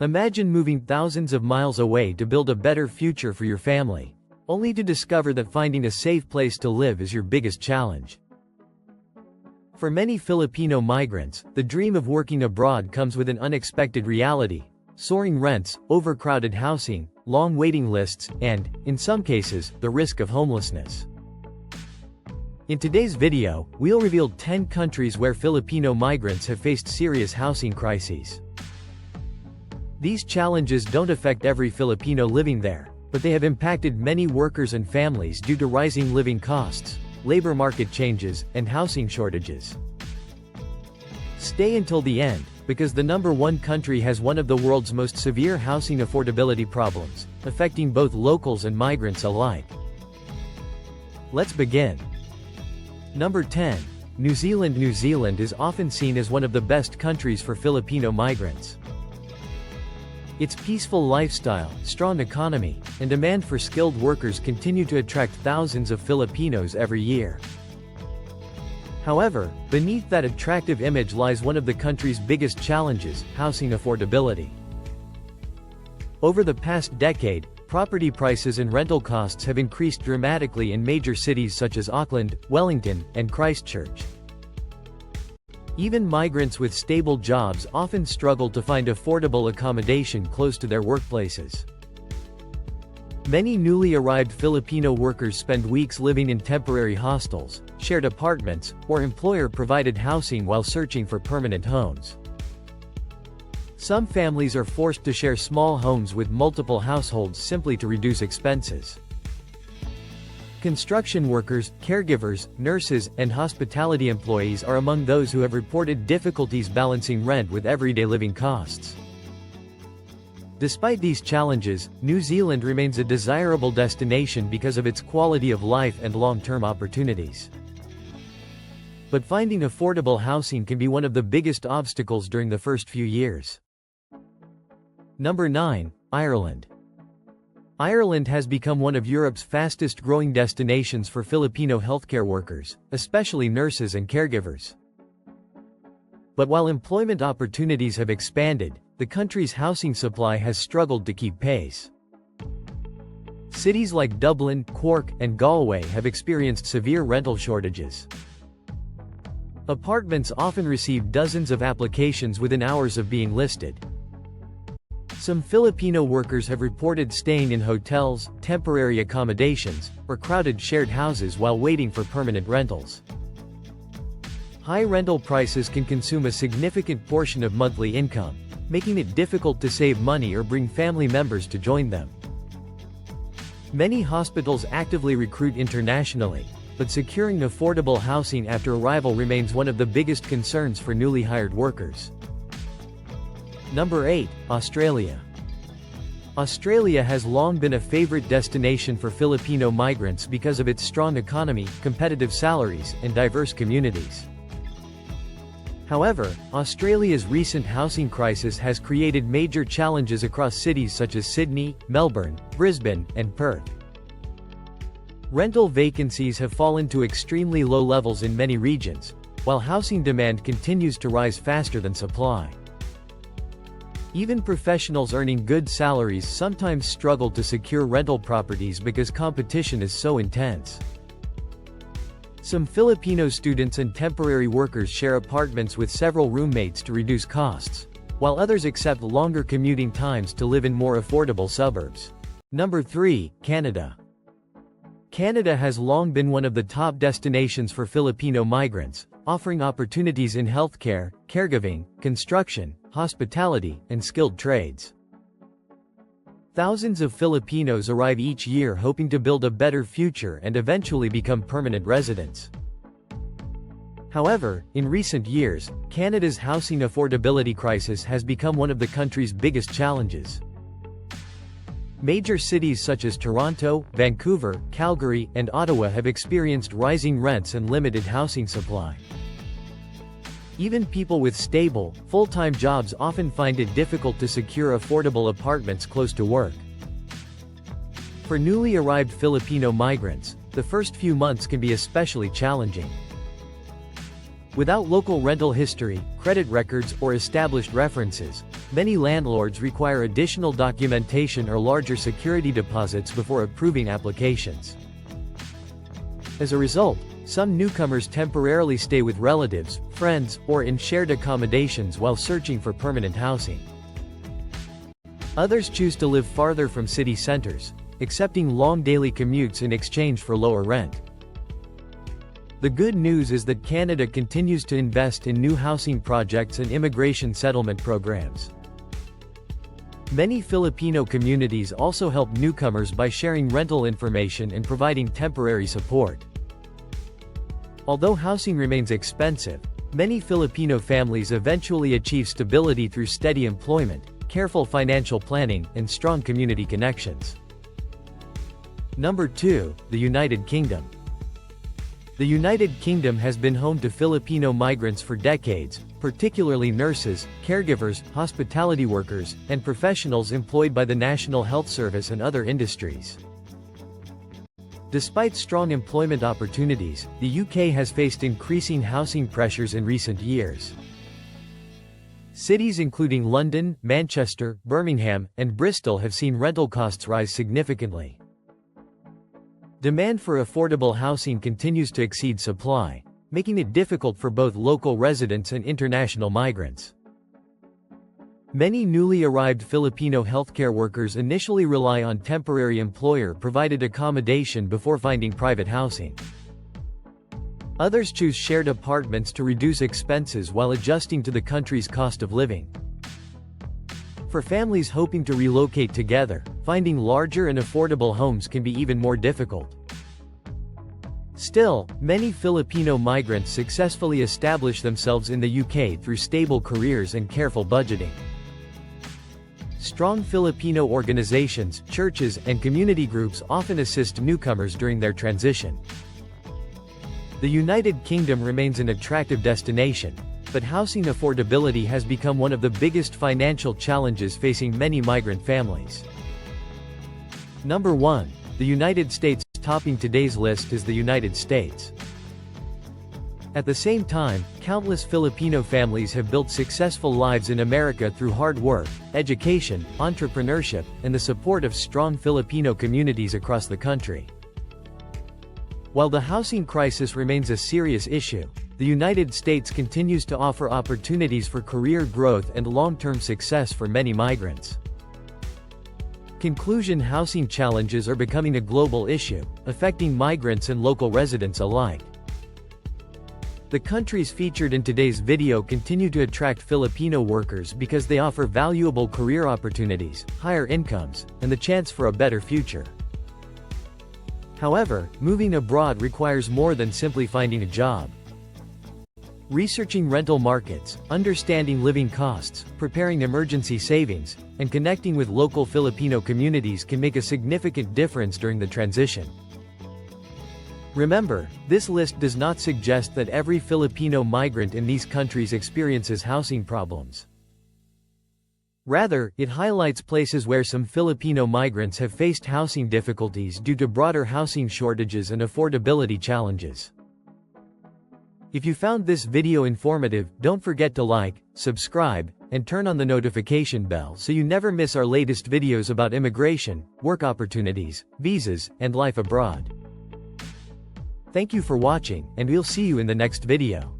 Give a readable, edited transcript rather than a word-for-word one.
Imagine moving thousands of miles away to build a better future for your family, only to discover that finding a safe place to live is your biggest challenge. For many Filipino migrants, the dream of working abroad comes with an unexpected reality: soaring rents, overcrowded housing, long waiting lists, and, in some cases, the risk of homelessness. In today's video, we'll reveal 10 countries where Filipino migrants have faced serious housing crises. These challenges don't affect every Filipino living there, but they have impacted many workers and families due to rising living costs, labor market changes, and housing shortages. Stay until the end, because the number one country has one of the world's most severe housing affordability problems, affecting both locals and migrants alike. Let's begin. Number 10. New Zealand. New Zealand is often seen as one of the best countries for Filipino migrants. Its peaceful lifestyle, strong economy, and demand for skilled workers continue to attract thousands of Filipinos every year. However, beneath that attractive image lies one of the country's biggest challenges: housing affordability. Over the past decade, property prices and rental costs have increased dramatically in major cities such as Auckland, Wellington, and Christchurch. Even migrants with stable jobs often struggle to find affordable accommodation close to their workplaces. Many newly arrived Filipino workers spend weeks living in temporary hostels, shared apartments, or employer-provided housing while searching for permanent homes. Some families are forced to share small homes with multiple households simply to reduce expenses. Construction workers, caregivers, nurses, and hospitality employees are among those who have reported difficulties balancing rent with everyday living costs. Despite these challenges, New Zealand remains a desirable destination because of its quality of life and long-term opportunities. But finding affordable housing can be one of the biggest obstacles during the first few years. Number 9. Ireland. Ireland has become one of Europe's fastest-growing destinations for Filipino healthcare workers, especially nurses and caregivers. But while employment opportunities have expanded, the country's housing supply has struggled to keep pace. Cities like Dublin, Cork, and Galway have experienced severe rental shortages. Apartments often receive dozens of applications within hours of being listed. Some Filipino workers have reported staying in hotels, temporary accommodations, or crowded shared houses while waiting for permanent rentals. High rental prices can consume a significant portion of monthly income, making it difficult to save money or bring family members to join them. Many hospitals actively recruit internationally, but securing affordable housing after arrival remains one of the biggest concerns for newly hired workers. Number 8. Australia. Australia has long been a favorite destination for Filipino migrants because of its strong economy, competitive salaries, and diverse communities. However, Australia's recent housing crisis has created major challenges across cities such as Sydney, Melbourne, Brisbane, and Perth. Rental vacancies have fallen to extremely low levels in many regions, while housing demand continues to rise faster than supply. Even professionals earning good salaries sometimes struggle to secure rental properties because competition is so intense. Some Filipino students and temporary workers share apartments with several roommates to reduce costs, while others accept longer commuting times to live in more affordable suburbs. Number 3. Canada. Canada has long been one of the top destinations for Filipino migrants, offering opportunities in healthcare, caregiving, construction, hospitality, and skilled trades. Thousands of Filipinos arrive each year hoping to build a better future and eventually become permanent residents. However, in recent years, Canada's housing affordability crisis has become one of the country's biggest challenges. Major cities such as Toronto, Vancouver, Calgary, and Ottawa have experienced rising rents and limited housing supply. Even people with stable, full-time jobs often find it difficult to secure affordable apartments close to work. For newly arrived Filipino migrants, the first few months can be especially challenging. Without local rental history, credit records, or established references, many landlords require additional documentation or larger security deposits before approving applications. As a result, some newcomers temporarily stay with relatives, friends, or in shared accommodations while searching for permanent housing. Others choose to live farther from city centers, accepting long daily commutes in exchange for lower rent. The good news is that Canada continues to invest in new housing projects and immigration settlement programs. Many Filipino communities also help newcomers by sharing rental information and providing temporary support. Although housing remains expensive, many Filipino families eventually achieve stability through steady employment, careful financial planning, and strong community connections. Number 2, the United Kingdom. The United Kingdom has been home to Filipino migrants for decades, particularly nurses, caregivers, hospitality workers, and professionals employed by the National Health Service and other industries. Despite strong employment opportunities, the UK has faced increasing housing pressures in recent years. Cities including London, Manchester, Birmingham, and Bristol have seen rental costs rise significantly. Demand for affordable housing continues to exceed supply, making it difficult for both local residents and international migrants. Many newly arrived Filipino healthcare workers initially rely on temporary employer-provided accommodation before finding private housing. Others choose shared apartments to reduce expenses while adjusting to the country's cost of living. For families hoping to relocate together, finding larger and affordable homes can be even more difficult. Still, many Filipino migrants successfully establish themselves in the UK through stable careers and careful budgeting. Strong Filipino organizations, churches, and community groups often assist newcomers during their transition. The United Kingdom remains an attractive destination, but housing affordability has become one of the biggest financial challenges facing many migrant families. Number 1. The United States. Topping today's list is the United States. At the same time, countless Filipino families have built successful lives in America through hard work, education, entrepreneurship, and the support of strong Filipino communities across the country. While the housing crisis remains a serious issue, the United States continues to offer opportunities for career growth and long-term success for many migrants. Conclusion: housing challenges are becoming a global issue, affecting migrants and local residents alike. The countries featured in today's video continue to attract Filipino workers because they offer valuable career opportunities, higher incomes, and the chance for a better future. However, moving abroad requires more than simply finding a job. Researching rental markets, understanding living costs, preparing emergency savings, and connecting with local Filipino communities can make a significant difference during the transition. Remember, this list does not suggest that every Filipino migrant in these countries experiences housing problems. Rather, it highlights places where some Filipino migrants have faced housing difficulties due to broader housing shortages and affordability challenges. If you found this video informative, don't forget to like, subscribe, and turn on the notification bell so you never miss our latest videos about immigration, work opportunities, visas, and life abroad. Thank you for watching, and we'll see you in the next video.